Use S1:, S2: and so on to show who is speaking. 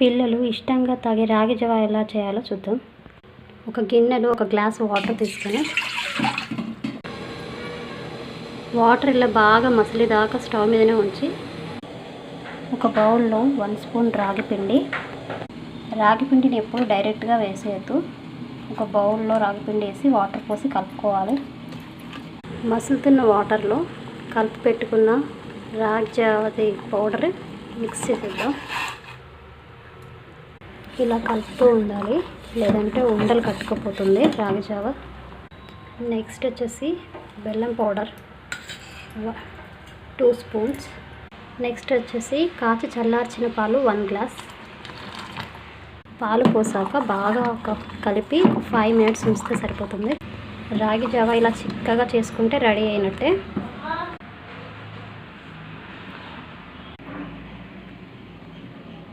S1: పిల్లలు ఇష్టంగా తాగే రాగి జావ ఎలా చేయాలో చూద్దాం. ఒక గిన్నెలో ఒక గ్లాస్ వాటర్ తీసుకొని వాటర్ ఇలా బాగా మసిలేదాకా స్టవ్ మీదనే ఉంచి ఒక బౌల్లో 1 స్పూన్ రాగి పిండిని ఎప్పుడు డైరెక్ట్గా వేసేయద్దు. ఒక బౌల్లో రాగి పిండి వేసి వాటర్ పోసి కలుపుకోవాలి. మసులుతున్న వాటర్లో కలిపి పెట్టుకున్న రాగి జావది పౌడర్ మిక్స్ చేసేద్దాం. ఇలా కలుపుతూ ఉండాలి, లేదంటే ఉండలు కట్టుకుపోతుంది రాగి జావ. నెక్స్ట్ వచ్చేసి బెల్లం పౌడర్ 2 స్పూన్స్. నెక్స్ట్ వచ్చేసి కాచి చల్లార్చిన పాలు 1 గ్లాస్. పాలు పోసాక బాగా కలిపి 5 మినిట్స్ ఉంచితే సరిపోతుంది. రాగి జావ ఇలా చిక్కగా చేసుకుంటే రెడీ అయినట్టే.